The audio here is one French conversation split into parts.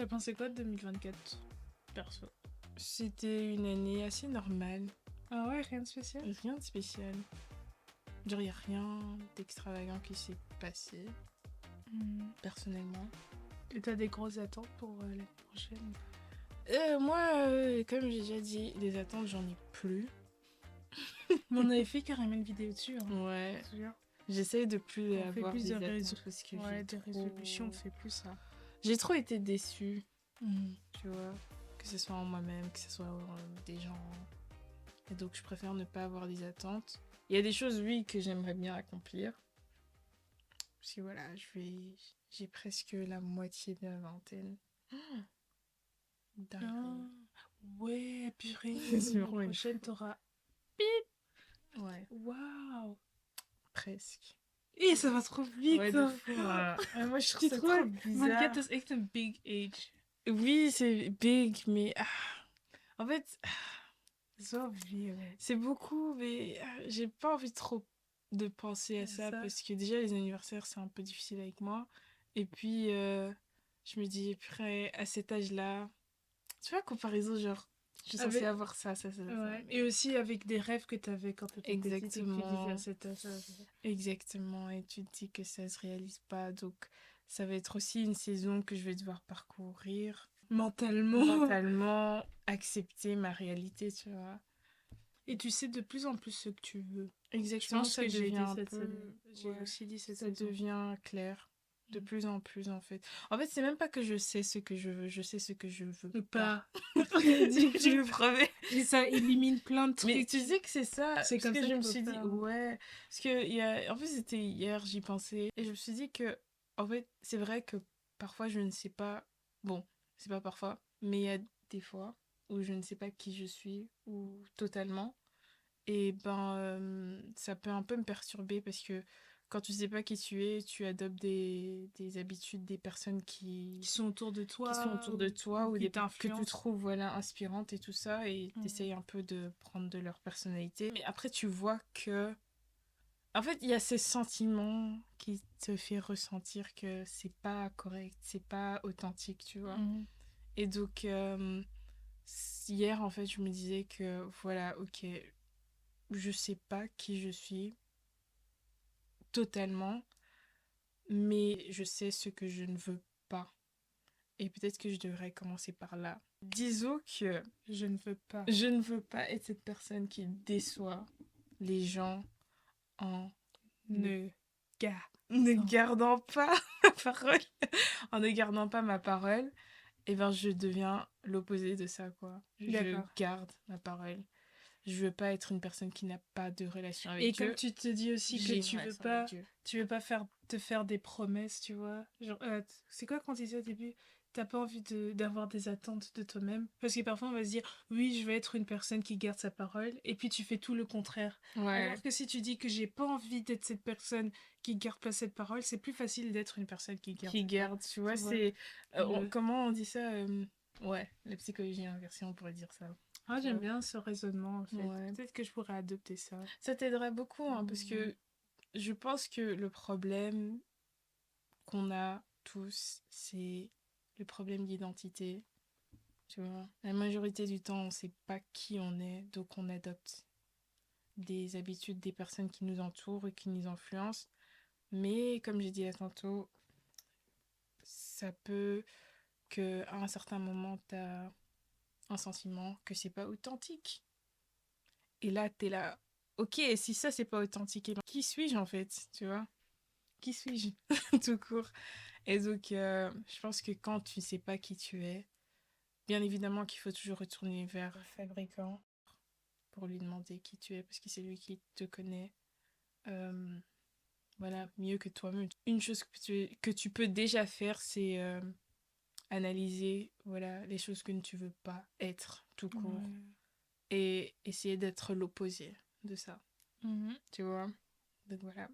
T'as pensé quoi de 2024, perso? C'était une année assez normale. Ah ouais, rien de spécial? Rien de spécial. Genre, il n'y a rien d'extravagant qui s'est passé, personnellement. Et t'as des grosses attentes pour l'année prochaine? Moi, comme j'ai déjà dit, les attentes, j'en ai plus. Mais on avait fait carrément une vidéo dessus, hein. Ouais. Tu te souviens? J'essaye de plus On fait avoir plus des de attentes parce que Ouais, j'ai des trop... résolutions, on fait plus ça. J'ai trop été déçue, tu vois. Que ce soit en moi-même, que ce soit des gens. Et donc, je préfère ne pas avoir des attentes. Il y a des choses, oui, que j'aimerais bien accomplir. Parce que voilà, j'ai presque la moitié de la vingtaine. Dingue. Ah, ouais, purée. C'est L'année vraiment une prochaine, t'auras... Ouais, Waouh! presque. Et ça va trop vite! Ouais, de fou, hein. Ouais, moi, je trouve Tu ça trouves? trop bizarre. 24 is echt een big age. Oui, c'est big, mais... en fait, Zo vieux. c'est beaucoup, mais j'ai pas envie trop de penser à ça, parce que déjà, les anniversaires, c'est un peu difficile avec moi. Et puis, je me dis, après, à cet âge-là... Tu vois, comparaison, genre, je suis censée avoir ça. Ouais. Et aussi avec des rêves que t'avais quand t'étais petite et que tu disais à cet âge. Exactement, et tu te dis que ça se réalise pas, donc ça va être aussi une saison que je vais devoir parcourir. Mentalement. Accepter ma réalité, tu vois. Et tu sais de plus en plus ce que tu veux. Exactement, Je pense ça que j'ai devient dit un cette peu... semaine. J'ai ouais, aussi dit cette ça saison. devient clair. De plus en plus, en fait. En fait, c'est même pas que je sais ce que je veux, je sais ce que je veux pas. Je me promets. Et ça élimine plein de trucs. Mais tu sais que c'est ça. C'est comme parce que ça je qu'il me faut suis dit, faire. ouais. Parce que, en fait, c'était hier, j'y pensais. Et je me suis dit que, en fait, c'est vrai que parfois, je ne sais pas. Bon, c'est pas parfois, mais il y a des fois où je ne sais pas qui je suis, ou totalement. Et ben, ça peut un peu me perturber parce que quand tu sais pas qui tu es, tu adoptes des habitudes des personnes Qui sont autour de toi. ou qui que tu t'influencent. trouves voilà, inspirantes et tout ça, et t'essayes un peu de prendre de leur personnalité. Mais après, tu vois que... En fait, il y a ces sentiments qui te fait ressentir que c'est pas correct, c'est pas authentique, tu vois. Et donc, hier, en fait, je me disais que, voilà, ok, je sais pas qui je suis totalement, mais je sais ce que je ne veux pas. Et peut-être que je devrais commencer par là. Disons que Je ne veux pas. je ne veux pas être cette personne qui déçoit les gens en Ne gardant pas ma parole. En ne gardant pas ma parole, et ben je deviens l'opposé de ça, quoi. Je garde ma parole. Je veux pas être une personne qui n'a pas de relation avec Dieu. Et comme tu te dis aussi que tu veux pas te faire des promesses, tu vois. Genre, c'est quoi quand tu disais au début, t'as pas envie d'avoir des attentes de toi-même? Parce que parfois on va se dire, oui, je vais être une personne qui garde sa parole, et puis tu fais tout le contraire. Ouais. Alors que si tu dis que j'ai pas envie d'être cette personne qui garde pas cette parole, c'est plus facile d'être une personne qui garde. Tu vois, c'est... comment on dit ça Ouais, la psychologie inversée, on pourrait dire ça. Ah, j'aime bien ce raisonnement, en fait. Ouais. Peut-être que je pourrais adopter ça. Ça t'aiderait beaucoup, hein, parce que je pense que le problème qu'on a tous, c'est le problème d'identité. Tu vois, la majorité du temps, on sait pas qui on est, donc on adopte des habitudes des personnes qui nous entourent et qui nous influencent. Mais comme j'ai dit là tantôt, ça peut que à un certain moment, t'as un sentiment que c'est pas authentique. Et là, t'es là, ok, et si ça, c'est pas authentique, et ben, qui suis-je en fait, tu vois? Qui suis-je? Tout court. Et donc, je pense que quand tu sais pas qui tu es, bien évidemment qu'il faut toujours retourner vers le fabricant pour lui demander qui tu es, parce que c'est lui qui te connaît voilà, mieux que toi-même. Une chose que tu peux déjà faire, c'est analyser voilà, les choses que tu veux pas être, tout court. Et essayer d'être l'opposé de ça. Tu vois? Donc voilà.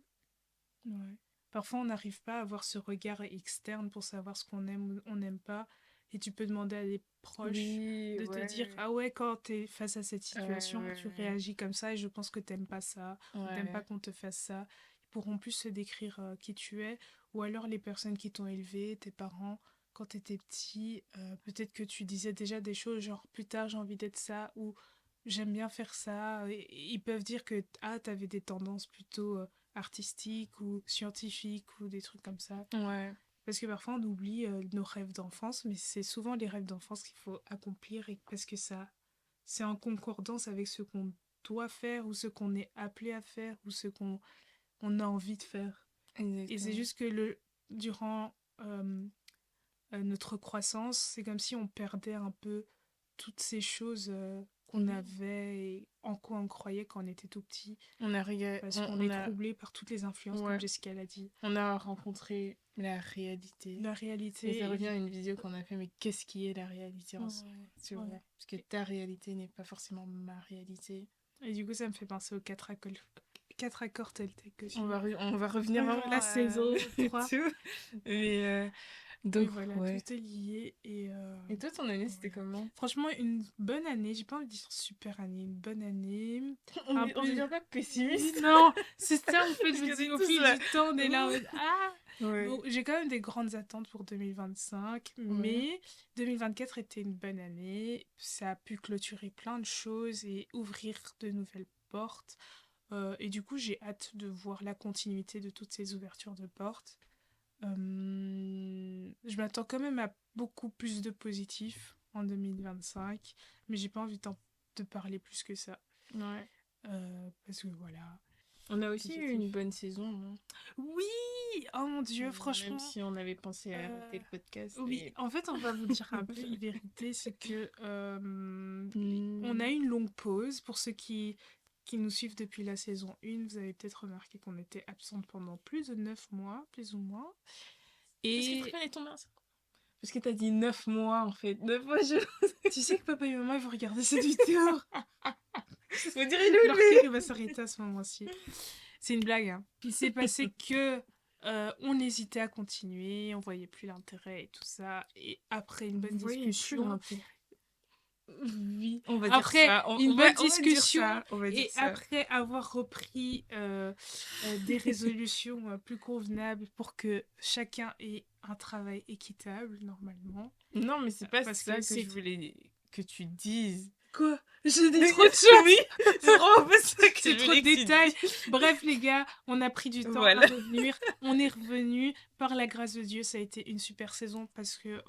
Ouais. Parfois, on n'arrive pas à avoir ce regard externe pour savoir ce qu'on aime ou on n'aime pas. Et tu peux demander à des proches de te dire, ah ouais, quand t'es face à cette situation, tu réagis comme ça et je pense que t'aimes pas ça. Ou t'aimes pas qu'on te fasse ça. Ils pourront plus se décrire qui tu es. Ou alors les personnes qui t'ont élevé, tes parents, quand t'étais petit, peut-être que tu disais déjà des choses genre plus tard j'ai envie d'être ça ou j'aime bien faire ça. Et ils peuvent dire que t'avais des tendances plutôt artistiques ou scientifiques ou des trucs comme ça. Ouais. Parce que parfois on oublie nos rêves d'enfance, mais c'est souvent les rêves d'enfance qu'il faut accomplir et parce que ça, c'est en concordance avec ce qu'on doit faire ou ce qu'on est appelé à faire ou ce qu'on on a envie de faire. Et c'est Exactement. juste que durant notre croissance, c'est comme si on perdait un peu toutes ces choses qu'on Oui. avait et en quoi on croyait quand on était tout petit. On a, rega- Parce qu'on on est a, troublé par toutes les influences, comme ouais, Jessica l'a dit. on a rencontré la réalité. La Et ça réalité. revient à une vidéo qu'on a fait, mais qu'est-ce qui est la réalité en soi, Ouais, tu vois? ouais. Parce que ta réalité n'est pas forcément ma réalité. Et du coup, ça me fait penser aux quatre accords Toltec que On va revenir vraiment la saison et 3. tout. Mais Mais donc, voilà, ouais. tout est lié. Et toi, ton année, c'était Voilà. comment? Franchement, une bonne année. J'ai pas envie de dire super année. Une bonne année. On Un on peu. devient pas pessimiste. Non, c'est ça en fait. Je Parce me que dis, c'est au tous fil là. du temps, on est là en mode, ah. Ouais. Bon, j'ai quand même des grandes attentes pour 2025, Ouais. mais 2024 était une bonne année. Ça a pu clôturer plein de choses et ouvrir de nouvelles portes. Et du coup, j'ai hâte de voir la continuité de toutes ces ouvertures de portes. Je m'attends quand même à beaucoup plus de positifs en 2025, mais j'ai pas envie de parler plus que ça. Ouais. Parce que voilà, On a aussi eu une positif. bonne saison, hein. Oui! Oh mon Dieu, Même franchement. si on avait pensé à arrêter euh, le podcast. oui, Mais... en fait, on va vous dire un peu une vérité, c'est que on a Hmm. eu une longue pause. Pour ceux qui nous suivent depuis la saison 1, vous avez peut-être remarqué qu'on était absente pendant plus de 9 mois, plus ou moins. Parce que Et pourquoi elle est tombée enceinte? Parce que t'as dit 9 mois en fait. 9 mois, je. tu sais que papa et maman ils vont regarder cette vidéo. Vous direz Leur cœur il Loulou. va s'arrêter à ce moment-ci. C'est une blague, hein. Il s'est passé que on hésitait à continuer, on voyait plus l'intérêt et tout ça. Et après une bonne Vous voyez plus discussion, l'intérêt. oui. On va dire Après ça. une bonne On va dire discussion ça. On va dire et ça. après avoir repris des résolutions plus convenables pour que chacun ait un travail équitable normalement. Non, mais c'est pas Parce ça que que je c'est... voulais que tu dises. Quoi? J'ai dit trop de choses. Oui, c'est vraiment pas ça que C'est je trop de voulais que tu détails. dises. Bref, les gars, on a pris du temps à Voilà. revenir. On est revenu. Par la grâce de Dieu, ça a été une super saison parce que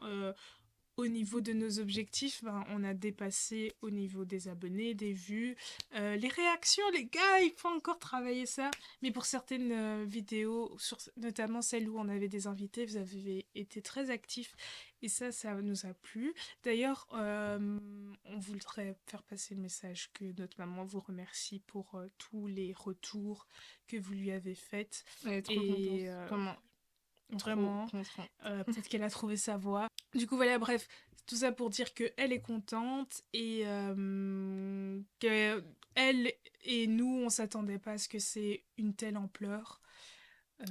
au niveau de nos objectifs, ben, on a dépassé au niveau des abonnés, des vues. Les réactions, les gars, il faut encore travailler ça. Mais pour certaines vidéos, notamment celles où on avait des invités, vous avez été très actifs. Et ça nous a plu. D'ailleurs, on voudrait faire passer le message que notre maman vous remercie pour tous les retours que vous lui avez faits. Elle est trop contente. Et Vraiment, trop vraiment, contente. peut-être qu'elle a trouvé sa voie. Du coup, voilà, bref, tout ça pour dire qu'elle est contente et qu'elle et nous, on s'attendait pas à ce que c'est une telle ampleur.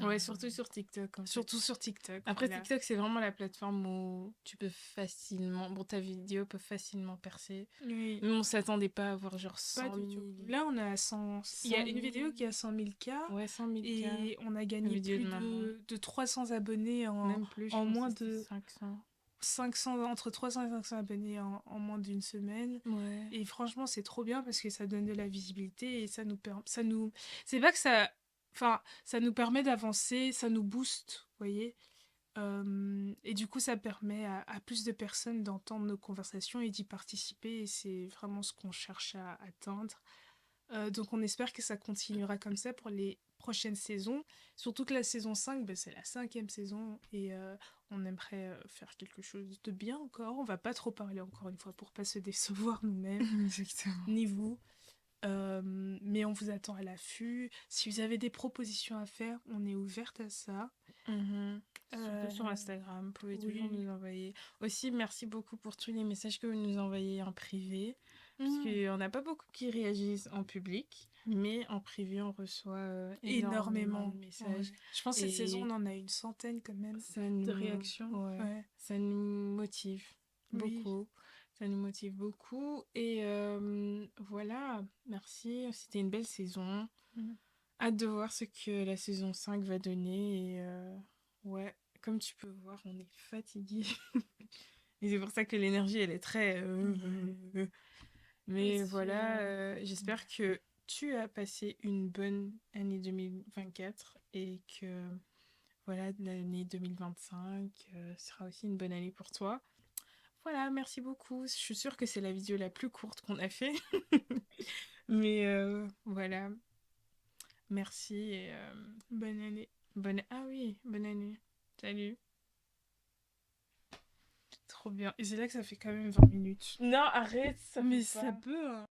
Ouais, surtout sur TikTok en fait. Surtout sur TikTok. Après, Voilà. TikTok, c'est vraiment la plateforme où tu peux facilement. Bon, ta vidéo peut facilement percer. Oui. Mais on s'attendait pas à avoir genre 100 Pas du 000. tout. Là, on a 100... Il y a une vidéo qui a 100 000 cas Ouais, 100 000 cas. et on a La gagné vidéo plus de maman. de 300 abonnés Même plus, je en pense moins que c'était de 500. 500, entre 300 et 500 abonnés en moins d'une semaine. Ouais. Et franchement, c'est trop bien parce que ça donne de la visibilité et ça nous, c'est pas que ça, enfin, ça nous permet d'avancer, ça nous booste, vous voyez. Et du coup, ça permet à plus de personnes d'entendre nos conversations et d'y participer. Et c'est vraiment ce qu'on cherche à atteindre. Donc on espère que ça continuera comme ça pour les prochaines saisons. Surtout que la saison 5, ben, c'est la 5e saison et on aimerait faire quelque chose de bien encore. On va pas trop parler encore une fois pour pas se décevoir nous-mêmes, Exactement. ni vous. Mais on vous attend à l'affût. Si vous avez des propositions à faire, on est ouverte à ça. Surtout sur Instagram, vous pouvez toujours Oui. nous envoyer. Aussi, merci beaucoup pour tous les messages que vous nous envoyez en privé. Parce Mm. qu'on n'a pas beaucoup qui réagissent en public, mais en privé, on reçoit énormément de messages. Ouais. Je pense que cette saison, on en a une centaine quand même de réactions. Ouais, Ouais. ça nous motive Oui. beaucoup. Ça nous motive beaucoup. Et voilà, merci. C'était une belle saison. Mm. Hâte de voir ce que la saison 5 va donner. Et ouais. comme tu peux voir, on est fatigué. Et c'est pour ça que l'énergie, elle est très... Mais voilà, j'espère que tu as passé une bonne année 2024 et que voilà, l'année 2025 sera aussi une bonne année pour toi. Voilà, merci beaucoup. Je suis sûre que c'est la vidéo la plus courte qu'on a fait. Mais voilà, merci et Bonne année. Ah oui, bonne année. Salut. Trop bien. Et c'est là que ça fait quand même 20 minutes. Non, arrête, ça Mais peut ça pas. peut, hein.